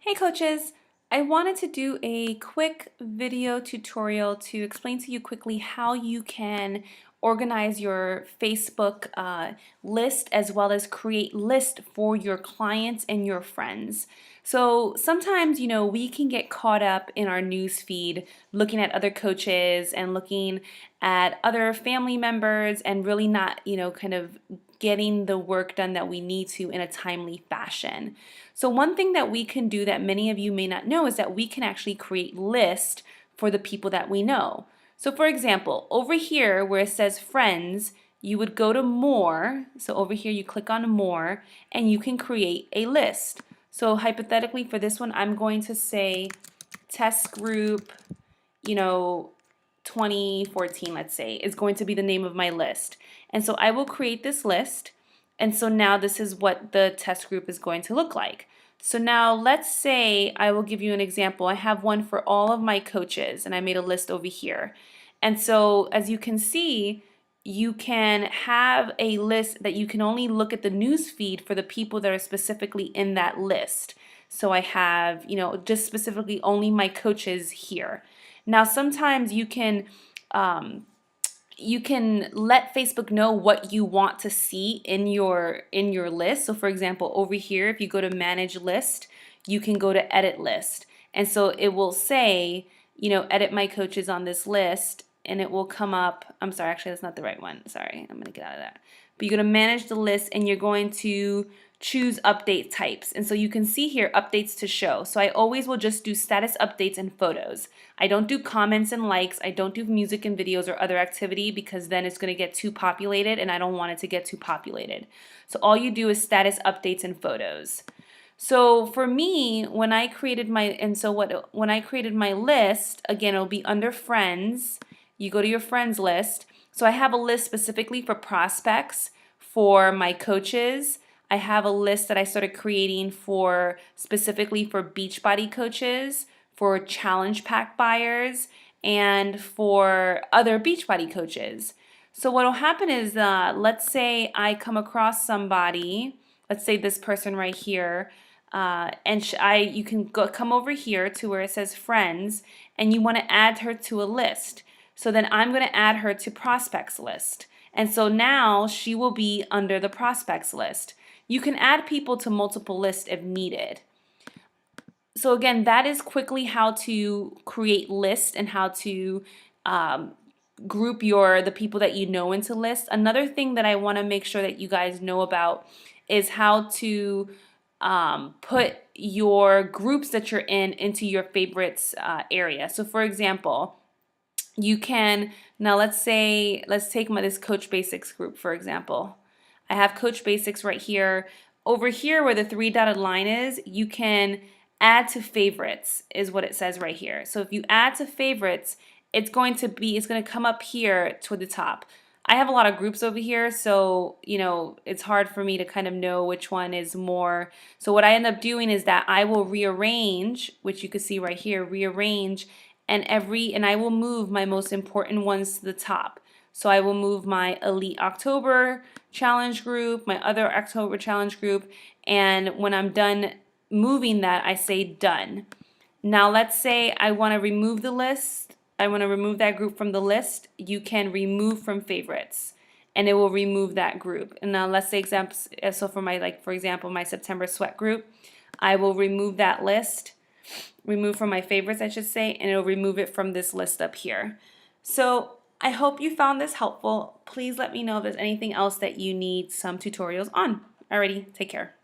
Hey coaches, I wanted to do a quick video tutorial to explain to you quickly how you can organize your Facebook list as well as create lists for your clients and your friends. So sometimes, we can get caught up in our news feed looking at other coaches and looking at other family members and really not, kind of getting the work done that we need to in a timely fashion. So one thing that we can do that many of you may not know is that we can actually create lists for the people that we know. So for example, over here where it says friends, you would go to more. So over here you click on more and you can create a list. So hypothetically for this one, I'm going to say test group, 2014, let's say, is going to be the name of my list. And so I will create this list. And so now this is what the test group is going to look like. So now let's say I will give you an example. I have one for all of my coaches and I made a list over here. And so as you can see, you can have a list that you can only look at the news feed for the people that are specifically in that list. So I have, just specifically only my coaches here. Now sometimes you can let Facebook know what you want to see in your list. So for example, over here, if you go to manage list, you can go to edit list. And so it will say, edit my coaches on this list, and it will come up. I'm sorry, actually that's not the right one. Sorry, I'm gonna get out of that. But you're gonna manage the list and you're going to choose update types. And so you can see here updates to show. So I always will just do status updates and photos. I don't do comments and likes. I don't do music and videos or other activity because then it's going to get too populated and I don't want it to get too populated. So all you do is status updates and photos. So for me, when I created my list, again, it'll be under friends. You go to your friends list. So I have a list specifically for prospects, for my coaches. I have a list that I started creating specifically for Beachbody coaches, for challenge pack buyers, and for other Beachbody coaches. So what will happen is, let's say I come across somebody, let's say this person right here, and you can come over here to where it says friends, and you want to add her to a list. So then I'm going to add her to prospects list. And so now she will be under the prospects list. You can add people to multiple lists if needed. So again, that is quickly how to create lists and how to group the people that you know into lists. Another thing that I want to make sure that you guys know about is how to put your groups that you're in into your favorites area. So for example, you can, now let's take this Coach Basics group for example. I have Coach Basics right here. Over here where the 3-dotted line is, you can add to favorites is what it says right here. So if you add to favorites, it's going to come up here toward the top. I have a lot of groups over here, so it's hard for me to kind of know which one is more. So what I end up doing is that I will rearrange, which you can see right here, rearrange, and I will move my most important ones to the top. So I will move my Elite October challenge group, my other October challenge group, and when I'm done moving that, I say done. Now let's say I want to remove the list. I want to remove that group from the list. You can remove from favorites and it will remove that group. And now let's say so for example, my September sweat group, I will remove that list, remove from my favorites I should say, and it'll remove it from this list up here. So I hope you found this helpful. Please let me know if there's anything else that you need some tutorials on. Alrighty, take care.